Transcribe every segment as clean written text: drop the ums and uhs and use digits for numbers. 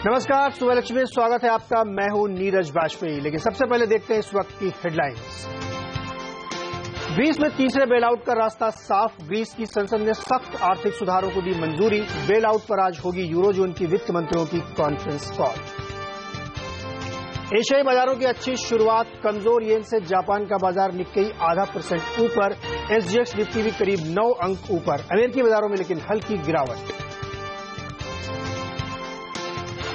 नमस्कार, सुबह लक्ष्मी में स्वागत है आपका। मैं हूं नीरज वाजपेयी। लेकिन सबसे पहले देखते हैं इस वक्त की हेडलाइंस। ग्रीस में तीसरे बेलआउट का रास्ता साफ। ग्रीस की संसद ने सख्त आर्थिक सुधारों को दी मंजूरी। बेलआउट पर आज होगी यूरोजोन की वित्त मंत्रियों की कॉन्फ्रेंस कॉल। एशियाई बाजारों की अच्छी शुरुआत। कमजोर येन से जापान का बाजार निक्केई 0.5% ऊपर। एसजीएक्स निफ्टी भी करीब 9 अंक ऊपर। अमेरिकी बाजारों में लेकिन हल्की गिरावट।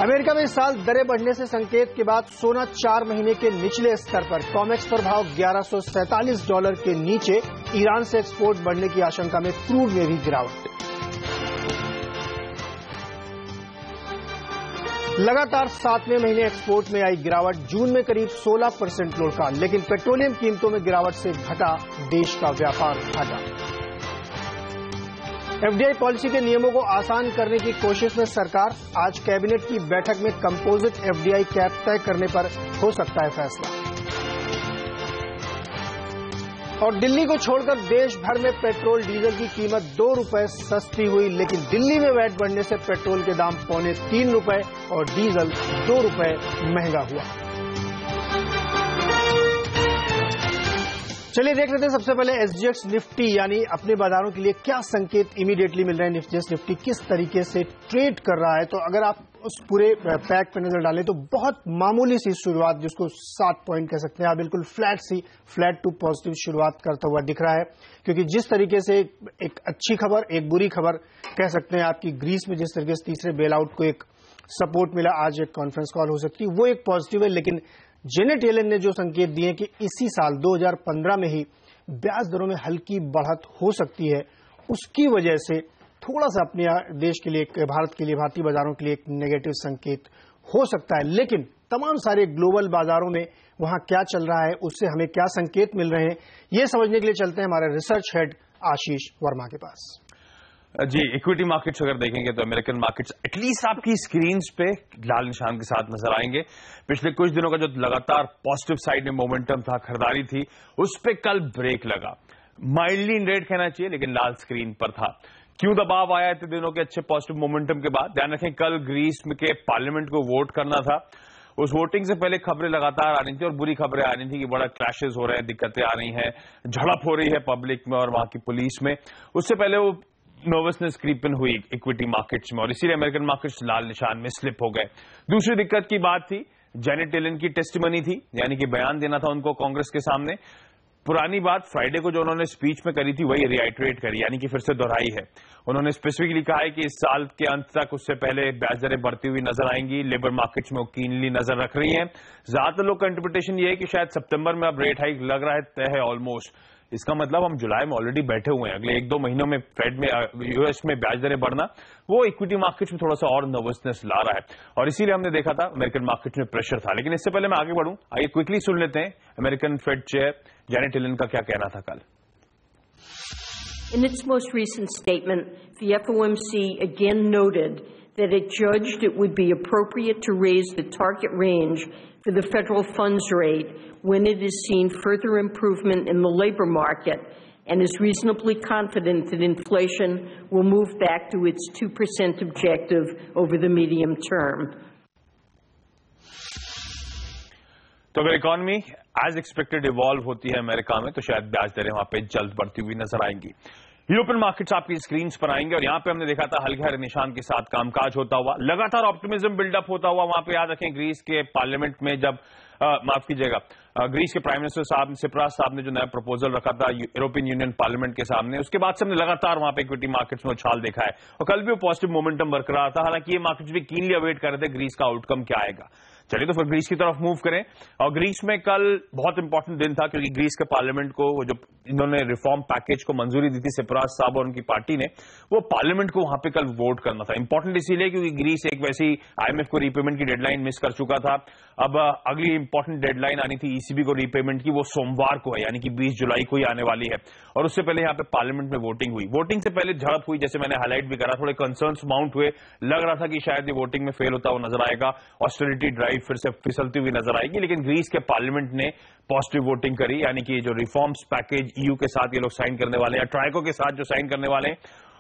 अमेरिका में इस साल दरें बढ़ने से संकेत के बाद सोना 4 महीने के निचले स्तर पर। कॉमेक्स पर भाव $1147 के नीचे। ईरान से एक्सपोर्ट बढ़ने की आशंका में क्रूड में भी गिरावट। लगातार 7वें महीने एक्सपोर्ट में आई गिरावट। जून में करीब 16% लुढ़का, लेकिन पेट्रोलियम कीमतों में गिरावट से घटा देश का व्यापार घाटा। एफडीआई पॉलिसी के नियमों को आसान करने की कोशिश में सरकार। आज कैबिनेट की बैठक में कंपोजिट एफडीआई कैप तय करने पर हो सकता है फैसला। और दिल्ली को छोड़कर देश भर में पेट्रोल डीजल की कीमत ₹2 सस्ती हुई, लेकिन दिल्ली में वैट बढ़ने से पेट्रोल के दाम ₹3.25 और डीजल ₹2 महंगा हुआ। चलिए देख लेते हैं सबसे पहले एसजीएक्स निफ्टी, यानी अपने बाजारों के लिए क्या संकेत इमीडिएटली मिल रहे हैं। एसजीएक्स निफ्टी किस तरीके से ट्रेड कर रहा है, तो अगर आप उस पूरे पैक पे नजर डालें तो बहुत मामूली सी शुरुआत, जिसको 7 पॉइंट कह सकते हैं, आप बिल्कुल फ्लैट टू पॉजिटिव शुरुआत करता हुआ दिख रहा है। क्योंकि जिस तरीके से एक अच्छी खबर, एक बुरी खबर कह सकते हैं आपकी, ग्रीस में जिस तरीके से तीसरे बेल आउट को एक सपोर्ट मिला, आज एक कॉन्फ्रेंस कॉल हो सकती है, वो एक पॉजिटिव है। लेकिन जेनेट येलेन ने जो संकेत दिए कि इसी साल 2015 में ही ब्याज दरों में हल्की बढ़त हो सकती है, उसकी वजह से थोड़ा सा अपने देश के लिए, भारत के लिए, भारतीय बाजारों के लिए एक नेगेटिव संकेत हो सकता है। लेकिन तमाम सारे ग्लोबल बाजारों में वहां क्या चल रहा है, उससे हमें क्या संकेत मिल रहे हैं, ये समझने के लिए चलते हैं हमारे रिसर्च हेड आशीष वर्मा के पास। जी, इक्विटी मार्केट्स अगर देखेंगे तो अमेरिकन मार्केट्स एटलीस्ट आपकी स्क्रीन्स पे लाल निशान के साथ नजर आएंगे। पिछले कुछ दिनों का जो लगातार पॉजिटिव साइड में मोमेंटम था, खरीदारी थी, उस पे कल ब्रेक लगा। माइल्डली इन रेड कहना चाहिए, लेकिन लाल स्क्रीन पर था। क्यों दबाव आया इतने दिनों के अच्छे पॉजिटिव मोमेंटम के बाद? ध्यान रखें, कल ग्रीस के पार्लियामेंट को वोट करना था। उस वोटिंग से पहले खबरें लगातार आ रही थी और बुरी खबरें आ रही थी कि बड़ा क्लैशेस हो रहे हैं, दिक्कतें आ रही हैं, झड़प हो रही है पब्लिक में और वहां की पुलिस में। उससे पहले वो नर्वसनेस क्रीपन हुई इक्विटी मार्केट्स में और इसीलिए अमेरिकन मार्केट्स लाल निशान में स्लिप हो गए। दूसरी दिक्कत की बात थी, जेनेट येलेन की टेस्टिमनी थी, यानी कि बयान देना था उनको कांग्रेस के सामने। पुरानी बात फ्राइडे को जो उन्होंने स्पीच में करी थी वही रिआइटरेट करी, यानी कि फिर से दोहराई है। उन्होंने स्पेसिफिकली कहा है कि इस साल के अंत तक, उससे पहले ब्याज दरें बढ़ती हुई नजर आएंगी। लेबर मार्केट्स में वो कीनली नजर रख रही हैं। ज्यादातर लोग का इंटरप्रिटेशन ये है कि शायद सितंबर में अब रेट हाइक लग रहा है तय है ऑलमोस्ट। इसका मतलब हम जुलाई में ऑलरेडी बैठे हुए हैं। अगले 1-2 महीनों में फेड में, यूएस में ब्याज दरें बढ़ना, वो इक्विटी मार्केट्स में थोड़ा सा और नर्वसनेस ला रहा है और इसीलिए हमने देखा था अमेरिकन मार्केट्स में प्रेशर था। लेकिन इससे पहले मैं आगे बढ़ूं, आइए क्विकली सुन लेते हैं American Fed chair Janet Yellen का क्या कहना था कल। In its most recent statement, the FOMC again noted that it judged it would be appropriate to raise the target range for the federal funds rate when it is seen further improvement in the labor market and is reasonably confident that inflation will move back to its 2% objective over the medium term. तो अगर economy as expected evolve होती है America में, तो शायद ब्याज दरें वहां पे जल्द बढ़ती हुई नजर आएंगी। यूरोपियन मार्केट्स आपकी स्क्रीन पर आएंगे और यहां पे हमने देखा था हल्के हरे निशान के साथ कामकाज होता हुआ, लगातार ऑप्टिमिज्म बिल्डअप होता हुआ। वहां पे याद रखें, ग्रीस के पार्लियामेंट में जब माफ कीजिएगा, ग्रीस के प्राइम मिनिस्टर साहब सिप्रास साहब ने जो नया प्रपोजल रखा था यूरोपियन यूनियन पार्लियामेंट के सामने, उसके बाद से हमने लगातार वहां पे इक्विटी मार्केट्स में उछाल देखा है और कल भी वो पॉजिटिव मोमेंटम बरकरार था। हालांकि ये मार्केट्स भी कीनली अवेट कर रहे थे ग्रीस का आउटकम क्या आएगा। चलिए तो फिर ग्रीस की तरफ मूव करें। और ग्रीस में कल बहुत इंपॉर्टेंट दिन था, क्योंकि ग्रीस के पार्लियामेंट को वो जो इन्होंने रिफॉर्म पैकेज को मंजूरी दी थी सिप्रास साहब और उनकी पार्टी ने, वो पार्लियामेंट को वहां पे कल वोट करना था। इंपॉर्टेंट इसीलिए क्योंकि ग्रीस एक वैसी आईएमएफ को रीपेमेंट की डेडलाइन मिस कर चुका था। अब अगली इंपॉर्टेंट डेडलाइन आनी थी ईसीबी को रीपेमेंट की, वो सोमवार को है, यानी कि 20 जुलाई को ही आने वाली है। और उससे पहले यहाँ पे पार्लियामेंट में वोटिंग हुई। वोटिंग से पहले झड़प हुई, जैसे मैंने हाईलाइट भी करा, थोड़े कंसर्न्स माउंट हुए, लग रहा था कि शायद ये वोटिंग में फेल होता हुआ नजर आएगा, ऑस्टेरिटी ड्राइव फिर से फिसलती हुई नजर आएगी। लेकिन ग्रीस के पार्लियामेंट ने पॉजिटिव वोटिंग करी, यानी कि जो रिफॉर्म्स पैकेज ईयू के साथ ये लोग साइन करने वाले हैं, ट्राइको के साथ जो साइन करने वाले हैं,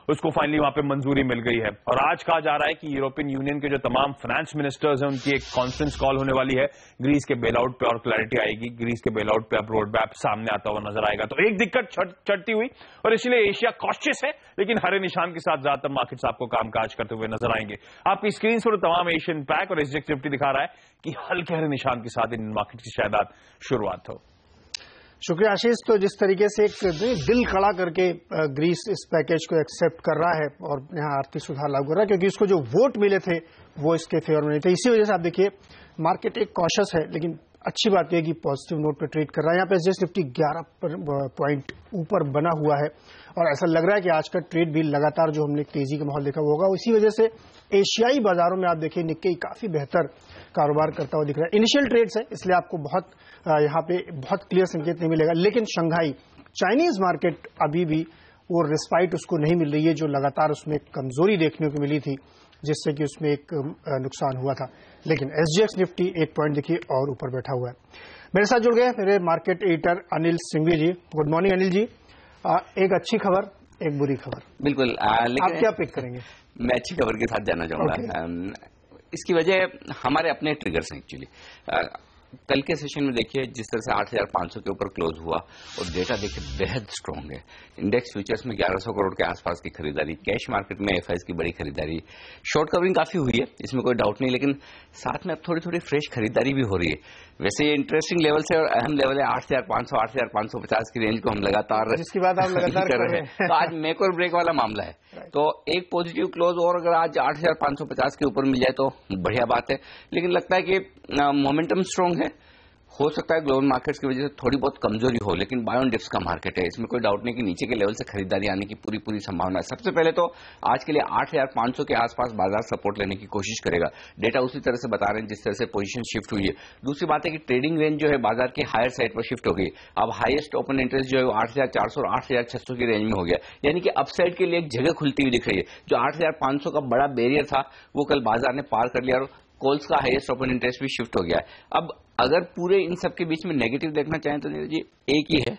उसको फाइनली वहां पे मंजूरी मिल गई है। और आज कहा जा रहा है कि यूरोपियन यूनियन के जो तमाम फाइनेंस मिनिस्टर्स हैं उनकी एक कॉन्फ्रेंस कॉल होने वाली है, ग्रीस के बेल आउट पे और क्लैरिटी आएगी, ग्रीस के बेल आउट पे अब रोड मैप सामने आता हुआ नजर आएगा। तो एक दिक्कत चढ़ती हुई, और इसलिए एशिया कॉशियस है, लेकिन हरे निशान के साथ ज्यादातर मार्केट्स आपको कामकाज करते हुए नजर आएंगे। आपकी स्क्रीन पर तमाम एशियन पैक और एसजीएक्स निफ्टी दिखा रहा है कि हल्के हरे निशान के साथ इन मार्केट की शायद शुरुआत हो। शुक्रिया आशीष। तो जिस तरीके से एक दिल खड़ा करके ग्रीस इस पैकेज को एक्सेप्ट कर रहा है और यहाँ आर्थिक सुधार लागू कर रहा है, क्योंकि उसको जो वोट मिले थे वो इसके फेवर में नहीं थे, इसी वजह से आप देखिए मार्केट एक कॉशियस है, लेकिन अच्छी बात यह कि पॉजिटिव नोट पे ट्रेड कर रहा है। यहाँ पे एसजीएक्स निफ्टी 11 पॉइंट ऊपर बना हुआ है और ऐसा लग रहा है कि आज का ट्रेड भी लगातार जो हमने तेजी का माहौल देखा होगा, इसी वजह से एशियाई बाजारों में आप देखिए निक्केई काफी बेहतर कारोबार करता हुआ दिख रहा है। इनिशियल ट्रेड्स है, इसलिए आपको बहुत यहाँ पे बहुत क्लियर संकेत नहीं मिलेगा, लेकिन शंघाई चाइनीज मार्केट अभी भी वो रिस्पाइट उसको नहीं मिल रही है जो लगातार उसमें कमजोरी देखने को मिली थी, जिससे कि उसमें एक नुकसान हुआ था। लेकिन एसजीएक्स निफ्टी 1 पॉइंट देखिए और ऊपर बैठा हुआ है। मेरे साथ जुड़ गए मेरे मार्केट एडिटर अनिल सिंघवी जी। Good morning Anil ji. एक अच्छी खबर, एक बुरी खबर, बिल्कुल। आप क्या पिक करेंगे? मैं अच्छी खबर के साथ जाना चाहूंगा। इसकी वजह हमारे अपने ट्रिगर्स हैं एक्चुअली। कल के सेशन में देखिए जिस तरह से 8,500 के ऊपर क्लोज हुआ और डेटा देखिए बेहद स्ट्रांग है। इंडेक्स फ्यूचर्स में 1100 करोड़ के आसपास की खरीदारी, कैश मार्केट में एफआईएस की बड़ी खरीदारी, शॉर्ट कवरिंग काफी हुई है, इसमें कोई डाउट नहीं, लेकिन साथ में अब थोड़ी थोड़ी फ्रेश खरीदारी भी हो रही है। वैसे ये इंटरेस्टिंग लेवल से और अहम लेवल है 8,500 8,550 की रेंज को हम लगातार जिसकी बात आप लगातार कर रहे हैं। तो आज मेक और ब्रेक वाला मामला है, तो एक पॉजिटिव क्लोज और अगर आज 8,550 के ऊपर मिल जाए तो बढ़िया बात है। लेकिन लगता है कि मोमेंटम स्ट्रांग है, हो सकता है ग्लोबल मार्केट्स की वजह से थोड़ी बहुत कमजोरी हो, लेकिन बाय ऑन डिप्स का मार्केट है, इसमें कोई डाउट नहीं कि नीचे के लेवल से खरीदारी आने की पूरी संभावना है। सबसे पहले तो आज के लिए 8,500 के आसपास बाजार सपोर्ट लेने की कोशिश करेगा। डेटा उसी तरह से बता रहे हैं जिस तरह से पोजीशन शिफ्ट हुई है। दूसरी बात है कि ट्रेडिंग रेंज जो है बाजार की हायर साइड पर शिफ्ट हो गई। अब हाईएस्ट ओपन इंटरेस्ट जो है 8,400 और 8,600 की रेंज में हो गया, यानी कि अपसाइड के लिए एक जगह खुलती हुई दिख रही है। जो 8,500 का बड़ा बैरियर था वो कल बाजार ने पार कर लिया और कॉल्स का हाईएस्ट ओपन इंटरेस्ट भी शिफ्ट हो गया है। अब अगर पूरे इन सब के बीच में नेगेटिव देखना चाहें तो जी एक ही है,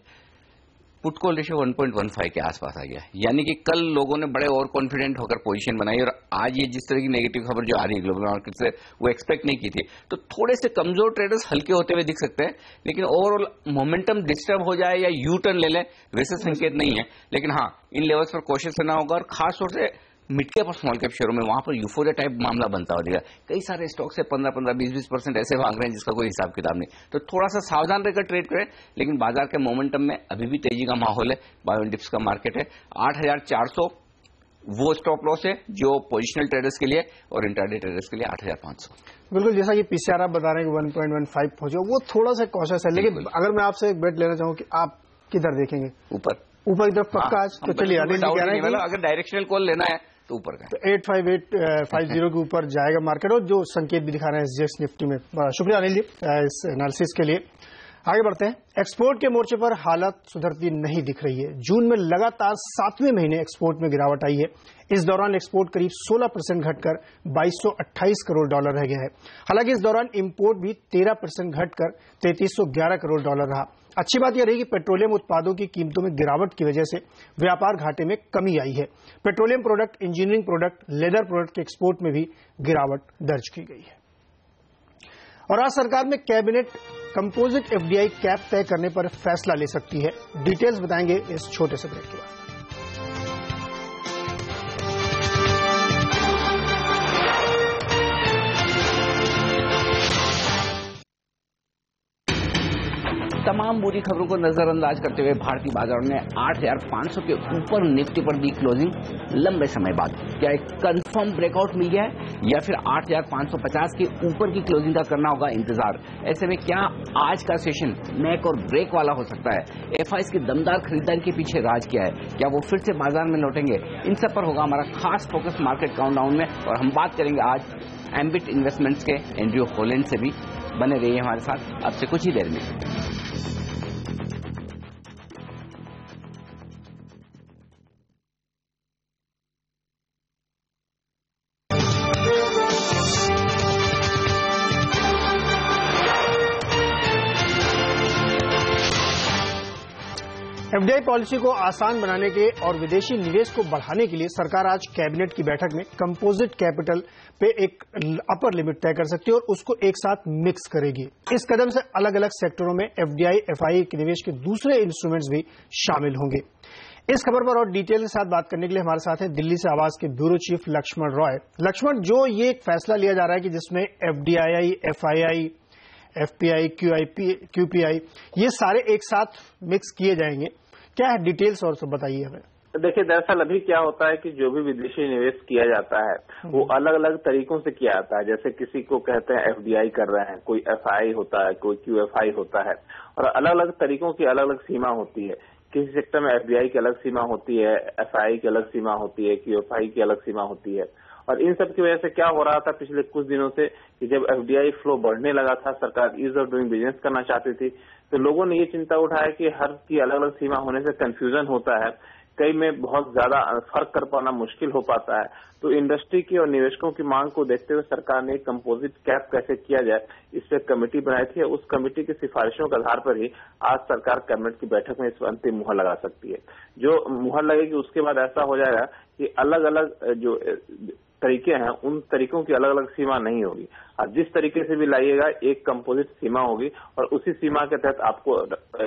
पुट कॉल रेशियो 1.15 के आसपास आ गया, यानी कि कल लोगों ने बड़े और कॉन्फिडेंट होकर पोजीशन बनाई और आज ये जिस तरह की नेगेटिव खबर जो आ रही है ग्लोबल मार्केट से वो एक्सपेक्ट नहीं की थी। तो थोड़े से कमजोर ट्रेडर्स हल्के होते हुए दिख सकते हैं, लेकिन ओवरऑल मोमेंटम डिस्टर्ब हो जाए या यू टर्न ले लें वैसे संकेत नहीं है। लेकिन हाँ, इन लेवल्स पर कोशिश करना होगा और खासतौर से मिड कैप और स्मॉल कैप शेयरों में वहां पर यूफोरिया टाइप मामला बनता हो जाएगा। कई सारे स्टॉक से 15-15, 20-20% ऐसे भाग रहे हैं जिसका कोई हिसाब किताब नहीं। तो थोड़ा सा सावधान रहकर ट्रेड करें, लेकिन बाजार के मोमेंटम में अभी भी तेजी का माहौल है। बाय ऑन डिप्स का मार्केट है। 8,400 वो स्टॉप लॉस है जो पोजिशनल ट्रेडर्स के लिए और इंट्राडे ट्रेडर्स के लिए 8,500। बिल्कुल, जैसा कि पीसीआर आप बता रहे हैं कि 1.15 पहुंचे, वो थोड़ा सा कॉशियस है। लेकिन अगर मैं आपसे एक बेट लेना चाहूँ कि आप किधर देखेंगे? ऊपर की तरफ पक्का आज? तो चलिए अनिल जी कह रहे हैं अगर डायरेक्शनल कॉल लेना है तो ऊपर का, तो 85850 के ऊपर जाएगा मार्केट, और जो संकेत भी दिखा रहे हैं एसजीएक्स निफ्टी में। शुक्रिया अनिल जी इस एनालिसिस के लिए। आगे बढ़ते हैं। एक्सपोर्ट के मोर्चे पर हालत सुधरती नहीं दिख रही है। जून में लगातार 7वें महीने एक्सपोर्ट में गिरावट आई है। इस दौरान एक्सपोर्ट करीब 16% घटकर 2,228 करोड़ डॉलर रह गया है। हालांकि इस दौरान इंपोर्ट भी 13% घटकर 3,311 करोड़ डॉलर रहा। अच्छी बात यह रही कि पेट्रोलियम उत्पादों की कीमतों में गिरावट की वजह से व्यापार घाटे में कमी आई है। Petroleum product, engineering product, leather product के एक्सपोर्ट में भी गिरावट दर्ज की गई है। और आज सरकार में कैबिनेट कंपोजिट एफडीआई कैप तय करने पर फैसला ले सकती है। डिटेल्स बताएंगे इस छोटे से ब्रेक के बाद। तमाम बुरी खबरों को नजरअंदाज करते हुए भारतीय बाजारों ने 8,500 के ऊपर निफ्टी पर दी क्लोजिंग लंबे समय बाद। क्या एक कंफर्म ब्रेकआउट मिल गया है या फिर 8,550 के ऊपर की क्लोजिंग का करना होगा इंतजार। ऐसे में क्या आज का सेशन नेक और ब्रेक वाला हो सकता है? एफआईएस की दमदार खरीदारी के पीछे राज क्या है? क्या वो फिर से बाजार में लौटेंगे? इन सब पर होगा हमारा खास फोकस मार्केट काउंटडाउन में, और हम बात करेंगे आज एम्बिट इन्वेस्टमेंट्स के एंड्रयू हॉलैंड से भी। बने रहिए हमारे साथ अब से कुछ ही देर में। एफडीआई पॉलिसी को आसान बनाने के और विदेशी निवेश को बढ़ाने के लिए सरकार आज कैबिनेट की बैठक में कंपोजिट कैपिटल पे एक अपर लिमिट तय कर सकती है और उसको एक साथ मिक्स करेगी। इस कदम से अलग अलग सेक्टरों में एफडीआई एफआईआई के निवेश के दूसरे इंस्ट्रूमेंट्स भी शामिल होंगे। इस खबर पर और डिटेल के साथ बात करने के लिए हमारे साथ हैं दिल्ली से आवाज के ब्यूरो चीफ लक्ष्मण रॉय। लक्ष्मण, जो ये एक फैसला लिया जा रहा है कि जिसमें एफडीआई, एफआईआई, एफपीआई, क्यूपीआई ये सारे एक साथ मिक्स किए जाएंगे, क्या है डिटेल्स और सब बताइए हमें। देखिए, दरअसल अभी क्या होता है कि जो भी विदेशी निवेश किया जाता है वो अलग अलग तरीकों से किया जाता है। जैसे किसी को कहते हैं एफडीआई कर रहे हैं, कोई एफआई होता है, कोई क्यूएफआई होता है, और अलग अलग तरीकों की अलग अलग सीमा होती है। किसी सेक्टर में एफडीआई की अलग सीमा होती है, एफआई की अलग सीमा होती है, क्यूएफआई की अलग सीमा होती है। और इन सब की वजह से क्या हो रहा था पिछले कुछ दिनों से कि जब एफडीआई फ्लो बढ़ने लगा था, सरकार ईज ऑफ डूइंग बिजनेस करना चाहती थी, तो लोगों ने ये चिंता उठाया कि हर की अलग अलग सीमा होने से कंफ्यूजन होता है, कई में बहुत ज्यादा फर्क कर पाना मुश्किल हो पाता है। तो इंडस्ट्री की और निवेशकों की मांग को देखते हुए सरकार ने कंपोजिट कैप कैसे किया जाए, इस पर कमेटी बनाई थी। उस कमेटी की सिफारिशों के आधार पर ही आज सरकार कैबिनेट की बैठक में इस पर अंतिम मुहर लगा सकती है। जो मुहर लगेगी उसके बाद ऐसा हो जाएगा कि अलग अलग जो तरीके हैं उन तरीकों की अलग अलग सीमा नहीं होगी। आप जिस तरीके से भी लाइएगा एक कंपोजिट सीमा होगी और उसी सीमा के तहत आपको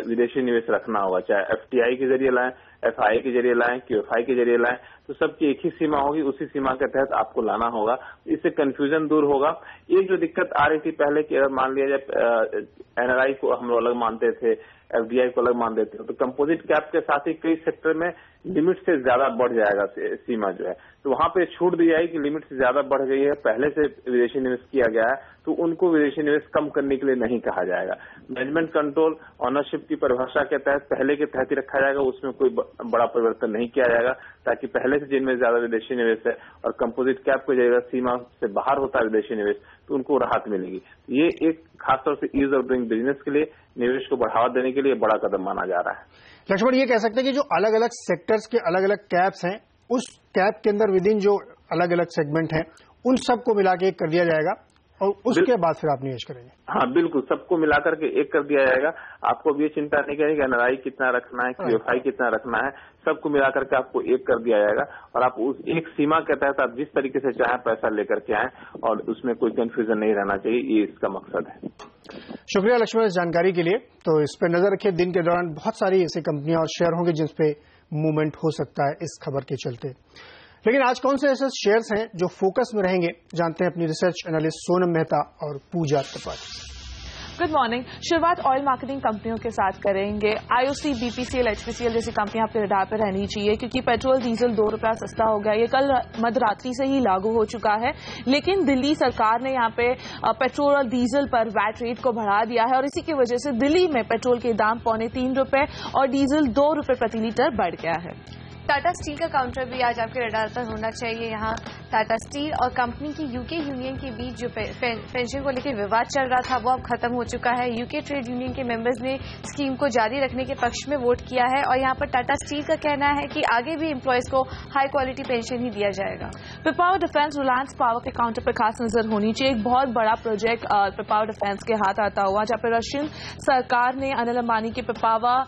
विदेशी निवेश रखना होगा, चाहे एफटीआई के जरिए लाएं, एफआई के जरिए लाएं, क्यूएफआई के जरिए लाएं, तो सबकी एक ही सीमा होगी, उसी सीमा के तहत आपको लाना होगा। इससे कंफ्यूजन दूर होगा। एक जो दिक्कत आ रही थी पहले कि अगर मान लिया जाए एनआरआई को हम अलग मानते थे, एफडीआई को अलग मान देते हो, तो कंपोजिट कैप के साथ ही कई सेक्टर में लिमिट से ज्यादा बढ़ जाएगा सीमा जो है, तो वहां पे छूट दी जाएगी कि लिमिट से ज्यादा बढ़ गई है, पहले से विदेशी निवेश किया गया है, तो उनको विदेशी निवेश कम करने के लिए नहीं कहा जाएगा। मैनेजमेंट कंट्रोल ऑनरशिप की परिभाषा के तहत पहले के तहत ही रखा जाएगा, उसमें कोई बड़ा परिवर्तन नहीं किया जाएगा, ताकि पहले से जिनमें ज्यादा विदेशी निवेश है और कंपोजिट कैप की जगह सीमा से बाहर होता है विदेशी निवेश, तो उनको राहत मिलेगी। ये एक खासतौर से ईज ऑफ डूइंग बिजनेस के लिए, निवेश को बढ़ावा देने के लिए बड़ा कदम माना जा रहा है। लक्ष्मण, ये कह सकते हैं कि जो अलग अलग सेक्टर्स के अलग अलग कैप्स हैं, उस कैप के अंदर विदिन जो अलग अलग सेगमेंट हैं उन सबको मिला के एक कर दिया जाएगा और उसके बाद फिर आप निवेश करेंगे। हाँ बिल्कुल, सबको मिलाकर के एक कर दिया जाएगा। आपको भी ये चिंता नहीं करनी कि एनआरआई कितना रखना है, क्यूएफआई कितना रखना है, सबको मिलाकर के आपको एक कर दिया जाएगा और आप उस एक सीमा के तहत आप जिस तरीके से चाहें पैसा लेकर के आएं और उसमें कोई कंफ्यूजन नहीं रहना चाहिए, ये इसका मकसद है। शुक्रिया लक्ष्मण इस जानकारी के लिए। तो इस पर नजर रखिए, दिन के दौरान बहुत सारी ऐसी कंपनियां और शेयर होंगे जिसपे मूवमेंट हो सकता है इस खबर के चलते। लेकिन आज कौन से ऐसे शेयर्स हैं जो फोकस में रहेंगे, जानते हैं अपनी रिसर्च एनालिस्ट सोनम मेहता और पूजा त्रिपाठी। Good morning. शुरुआत ऑयल मार्केटिंग कंपनियों के साथ करेंगे। आईओसी, बीपीसीएल, एचपीसीएल जैसी कंपनियां आपके रडार पर रहनी चाहिए क्योंकि पेट्रोल डीजल 2 रुपया सस्ता हो गया। ये कल मध्यरात्रि से ही लागू हो चुका है, लेकिन दिल्ली सरकार ने यहाँ पे पेट्रोल और डीजल पर वैट रेट को बढ़ा दिया है और इसी की वजह से दिल्ली में पेट्रोल के दाम 3.25 रुपए और डीजल 2 रुपए प्रति लीटर बढ़ गया है। टाटा स्टील का काउंटर भी आज आपके रडार पर होना चाहिए। यहाँ टाटा स्टील और कंपनी की यूके यूनियन के बीच जो पेंशन को लेकर विवाद चल रहा था वो अब खत्म हो चुका है। यूके ट्रेड यूनियन के मेंबर्स ने स्कीम को जारी रखने के पक्ष में वोट किया है और यहाँ पर टाटा स्टील का कहना है कि आगे भी एम्प्लॉयज को हाई क्वालिटी पेंशन ही दिया जाएगा। पिपावर डिफेंस, रिलायंस पावर के काउंटर पर खास नजर होनी चाहिए। एक बहुत बड़ा प्रोजेक्ट पिपावर डिफेंस के हाथ आता हुआ, जहाँ पर रशियन सरकार ने अनिल अंबानी के पिपावर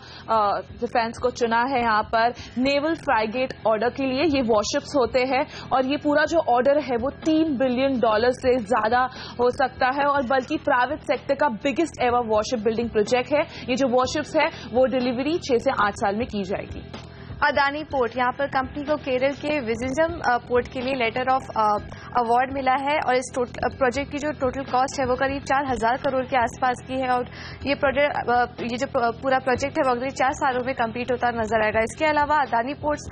डिफेंस को चुना है। यहाँ पर नेवल फ्राइगेट ऑर्डर के लिए ये वॉरशिप्स होते हैं और ये पूरा जो ऑर्डर है वो $3 बिलियन से ज्यादा हो सकता है और बल्कि प्राइवेट सेक्टर का biggest ever worship building project है। ये जो वॉरशिप्स है वो डिलीवरी 6 से 8 साल में की जाएगी। अदानी पोर्ट, यहाँ पर कंपनी को केरल के विजिंजम पोर्ट के लिए लेटर ऑफ अवार्ड मिला है और इस प्रोजेक्ट की जो टोटल कॉस्ट है वो करीब 4000 करोड़ के आसपास की है और ये जो पूरा प्रोजेक्ट है वो अगले 4 सालों में कंप्लीट होता नजर आएगा। इसके अलावा अदानी पोर्ट्स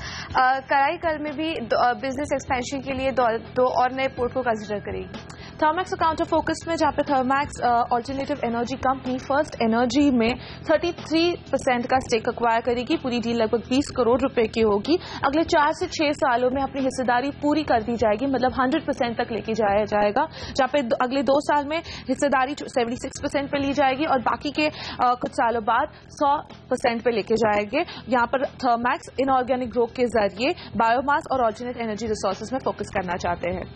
कराईकल में भी बिजनेस एक्सपेंशन के लिए 2 और नए पोर्ट को कंसिडर करेगी। थर्मैक्स काउंटर फोकस में, जहाँ पे Thermax alternative energy company first energy में 33% का स्टेक अक्वायर करेगी। पूरी डील लगभग 20 करोड़ रुपए की होगी। अगले 4 से 6 सालों में अपनी हिस्सेदारी पूरी कर दी जाएगी, मतलब 100% तक लेके जाया जाएगा, जहाँ पे अगले 2 साल में हिस्सेदारी 76% पे ली जाएगी और बाकी के कुछ सालों बाद 100% पे लेके जाएंगे। यहाँ पर थर्मैक्स इनऑर्गेनिक ग्रोथ के जरिए बायोमास और ऑल्टरनेट एनर्जी रिसोर्सेज में फोकस करना चाहते हैं।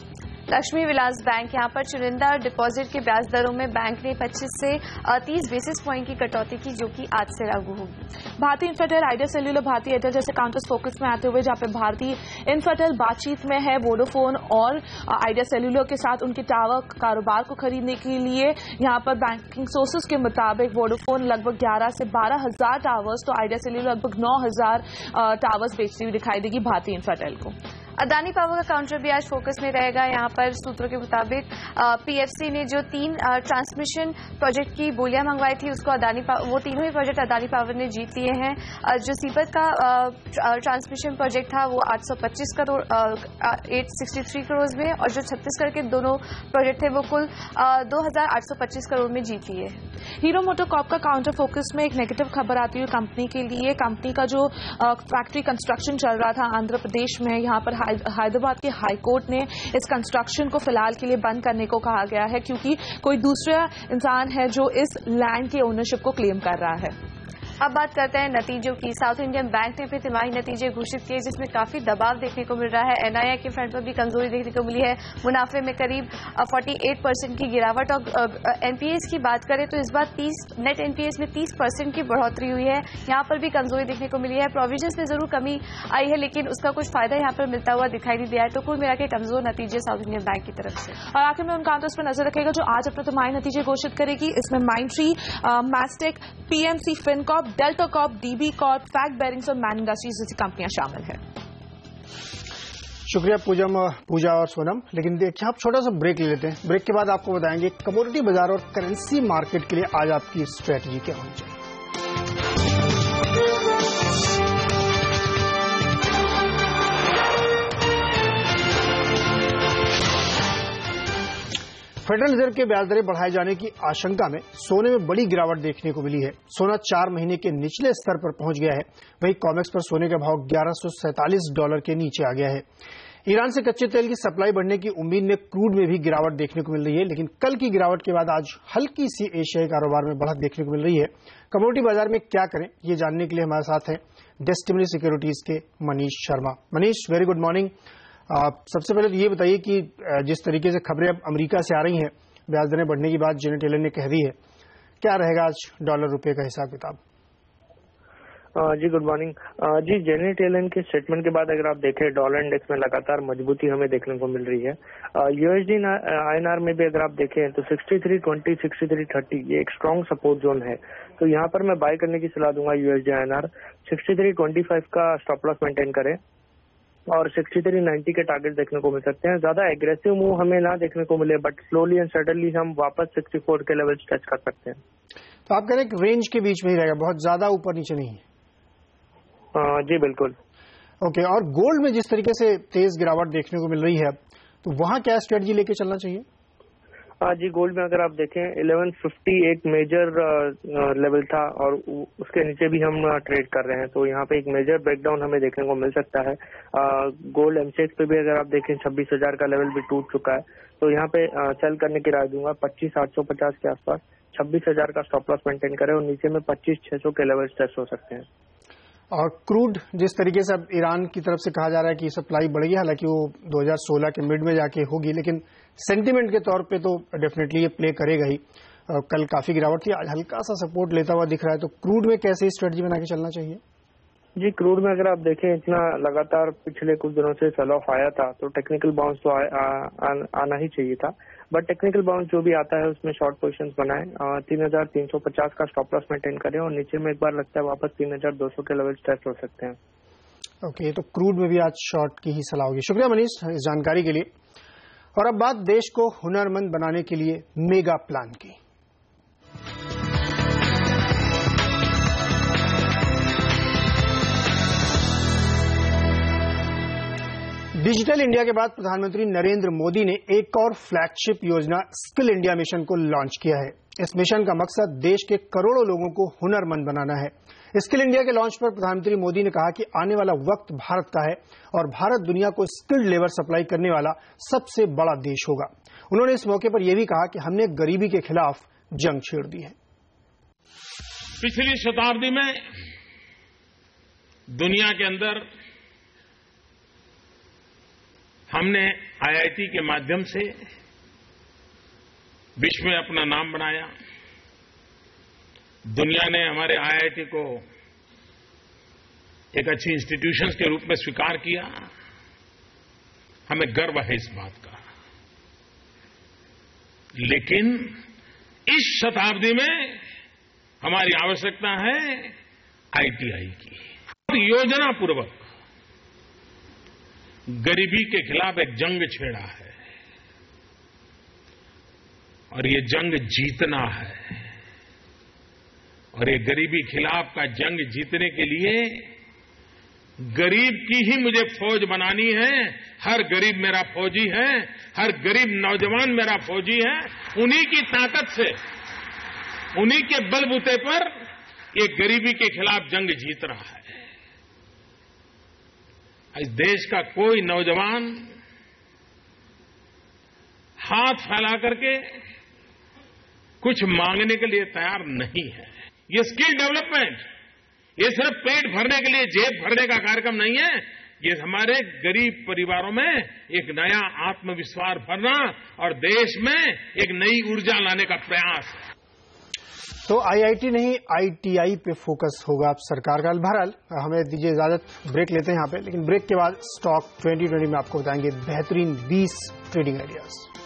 लक्ष्मी विलास बैंक, यहाँ पर चुनिंदा डिपॉजिट के ब्याज दरों में बैंक ने 25 से 30 बेसिस पॉइंट की कटौती की, जो कि आज से लागू होगी। भारतीय इन्फाटेल, आइडिया सेल्यूलर, भारतीय एयरटेल जैसे काउंटर्स फोकस में आते हुए, जहां पे भारतीय इन्फाटेल बातचीत में है वोडाफोन और आइडिया सेल्यूलर के साथ उनके टावर कारोबार को खरीदने के लिए। यहां पर बैंकिंग सोर्सेज के मुताबिक वोडाफोन लगभग 11 से 12 हजार टावर्स, तो आइडिया सेल्यूलर लगभग 9,000 टावर्स बेचती हुई दिखाई देगी भारतीय इन्फाटेल को। अदानी पावर का काउंटर भी आज फोकस में रहेगा। यहाँ पर सूत्रों के मुताबिक पीएफसी ने जो 3 ट्रांसमिशन प्रोजेक्ट की बोलियां मंगवाई थी, उसको वो तीनों ही प्रोजेक्ट अदानी पावर ने जीत लिए हैं। जो सीपत का ट्रांसमिशन प्रोजेक्ट था वो 825 करोड़ 863 करोड़ में, और जो छत्तीसगढ़ के दोनों प्रोजेक्ट थे वो कुल 2,825 करोड़ में जीत लिए। हीरो मोटोकॉर्प का काउंटर फोकस में एक नेगेटिव खबर आती हुई कंपनी के लिए। कंपनी का जो फैक्ट्री कंस्ट्रक्शन चल रहा था आंध्र प्रदेश में, यहाँ पर हैदराबाद के हाईकोर्ट ने इस कंस्ट्रक्शन को फिलहाल के लिए बंद करने को कहा गया है, क्योंकि कोई दूसरा इंसान है जो इस लैंड के ओनरशिप को क्लेम कर रहा है। अब बात करते हैं नतीजों की। साउथ इंडियन बैंक ने भी तिमाही नतीजे घोषित किए, जिसमें काफी दबाव देखने को मिल रहा है। एनआईआई के फ्रंट पर भी कमजोरी देखने को मिली है। मुनाफे में करीब 48% की गिरावट, और एनपीएस की बात करें तो इस बार नेट एनपीएस में 30% की बढ़ोतरी हुई है। यहाँ पर भी कमजोरी देखने को मिली है। प्रोविजंस में जरूर कमी आई है, लेकिन उसका कुछ फायदा यहाँ पर मिलता हुआ दिखाई नहीं दिया है। तो कुल मिला के कमजोर नतीजे साउथ इंडियन बैंक की तरफ से। और आखिर में उन काउंटर्स पर नजर रखेगा जो आज अपने तिमाही नतीजे घोषित करेगी। इसमें Mindtree, Mastek, PMC Fincorp, delta Corp, dB Corp, fact bearings और मैन इंडस्ट्रीज जैसी कंपनियां शामिल हैं। शुक्रिया पूजा और सोनम। लेकिन देखिए, आप छोटा सा ब्रेक ले लेते हैं। ब्रेक के बाद आपको बताएंगे कमोडिटी बाजार और करेंसी मार्केट के लिए आज आपकी स्ट्रेटजी क्या होनी चाहिए। फेडरल रिजर्व के ब्याज दरें बढ़ाए जाने की आशंका में सोने में बड़ी गिरावट देखने को मिली है। सोना 4 महीने के निचले स्तर पर पहुंच गया है। वहीं कॉमेक्स पर सोने का भाव $1147 के नीचे आ गया है। ईरान से कच्चे तेल की सप्लाई बढ़ने की उम्मीद में क्रूड में भी गिरावट देखने को मिल रही है, लेकिन कल की गिरावट के बाद आज हल्की सी एशियाई कारोबार में बढ़त देखने को मिल रही है। कमोडिटी बाजार में क्या करें, ये जानने के लिए हमारे साथ हैं डेस्टिनी सिक्योरिटीज के Manish Sharma. Manish, very good morning. सबसे पहले तो ये बताइए कि जिस तरीके से खबरें अब अमेरिका से आ रही हैं, ब्याज दरें बढ़ने की बात जेनेट येलन ने कह दी है, क्या रहेगा आज डॉलर रुपए का हिसाब किताब? जी गुड मॉर्निंग जी। जेनेट येलन के स्टेटमेंट के बाद अगर आप देखें, डॉलर इंडेक्स में लगातार मजबूती हमें देखने को मिल रही है। यूएसडी आईएनआर में भी अगर आप देखें तो 63.20 63.30 ये एक स्ट्रॉन्ग सपोर्ट जोन है। तो यहाँ पर मैं बाय करने की सलाह दूंगा। यूएसडी आईएनआर 63.25 का स्टॉप लॉस मेंटेन करें और 63.90 के टारगेट देखने को मिल सकते हैं। ज्यादा एग्रेसिव मूव हमें ना देखने को मिले, बट स्लोली एंड सडनली हम वापस 64 के लेवल टच कर सकते हैं। तो आप कह रहे हैं रेंज के बीच में ही रहेगा, बहुत ज्यादा ऊपर नीचे नहीं है? जी बिल्कुल। ओके, और गोल्ड में जिस तरीके से तेज गिरावट देखने को मिल रही है, तो वहां क्या स्ट्रेटजी लेके चलना चाहिए? जी गोल्ड में अगर आप देखें 1150 एक मेजर लेवल था और उसके नीचे भी हम ट्रेड कर रहे हैं। तो यहाँ पे एक मेजर ब्रेकडाउन हमें देखने को मिल सकता है। गोल्ड एमसीएक्स पे भी अगर आप देखें 26,000 का लेवल भी टूट चुका है। तो यहाँ पे सेल करने की राय दूंगा 25,850 के आसपास। 26,000 का स्टॉप लॉस मेंटेन करें और नीचे में 25,600 के लेवल टेस्ट हो सकते हैं। और क्रूड जिस तरीके से अब ईरान की तरफ से कहा जा रहा है कि सप्लाई बढ़ेगी, हालांकि वो 2016 के मिड में जाके होगी, लेकिन सेंटीमेंट के तौर पे तो डेफिनेटली ये प्ले करेगा ही। कल काफी गिरावट थी, आज हल्का सा सपोर्ट लेता हुआ दिख रहा है। तो क्रूड में कैसे स्ट्रेटजी बना के चलना चाहिए? जी क्रूड में अगर आप देखें इतना लगातार पिछले कुछ दिनों से सेल ऑफ आया था, तो टेक्निकल बाउंस तो आना ही चाहिए था। बट टेक्निकल बाउंस जो भी आता है उसमें शॉर्ट पोजीशंस बनाएं। 3,350 का स्टॉप लॉस मेंटेन करें और नीचे में एक बार लगता है वापस 3,200 के लेवल टेस्ट हो सकते हैं। ओके, तो क्रूड में भी आज शॉर्ट की ही सलाह होगी। शुक्रिया मनीष इस जानकारी के लिए। और अब बात देश को हुनरमंद बनाने के लिए मेगा प्लान की। डिजिटल इंडिया के बाद प्रधानमंत्री नरेंद्र मोदी ने एक और फ्लैगशिप योजना स्किल इंडिया मिशन को लॉन्च किया है। इस मिशन का मकसद देश के करोड़ों लोगों को हुनरमंद बनाना है। स्किल इंडिया के लॉन्च पर प्रधानमंत्री मोदी ने कहा कि आने वाला वक्त भारत का है और भारत दुनिया को स्किल्ड लेबर सप्लाई करने वाला सबसे बड़ा देश होगा। उन्होंने इस मौके पर यह भी कहा कि हमने गरीबी के खिलाफ जंग छेड़ दी है। पिछली शताब्दी में दुनिया के अंदर हमने आईआईटी के माध्यम से विश्व में अपना नाम बनाया। दुनिया ने हमारे आईआईटी को एक अच्छी इंस्टीट्यूशन के रूप में स्वीकार किया। हमें गर्व है इस बात का। लेकिन इस शताब्दी में हमारी आवश्यकता है आईटीआई की। योजना पूर्वक गरीबी के खिलाफ एक जंग छेड़ा है और ये जंग जीतना है। और ये गरीबी खिलाफ का जंग जीतने के लिए गरीब की ही मुझे फौज बनानी है। हर गरीब मेरा फौजी है, हर गरीब नौजवान मेरा फौजी है। उन्हीं की ताकत से, उन्हीं के बलबूते पर ये गरीबी के खिलाफ जंग जीत रहा है। इस देश का कोई नौजवान हाथ फैला करके कुछ मांगने के लिए तैयार नहीं है। ये स्किल डेवलपमेंट, ये सिर्फ पेट भरने के लिए, जेब भरने का कार्यक्रम नहीं है। ये हमारे गरीब परिवारों में एक नया आत्मविश्वास भरना और देश में एक नई ऊर्जा लाने का प्रयास है। तो आईआईटी नहीं, आईटीआई पे फोकस होगा अब सरकार का। बहरहाल हमें दीजिए इजाजत, ब्रेक लेते हैं यहाँ पे, लेकिन ब्रेक के बाद स्टॉक 2020 में आपको बताएंगे बेहतरीन 20 ट्रेडिंग आइडियाज।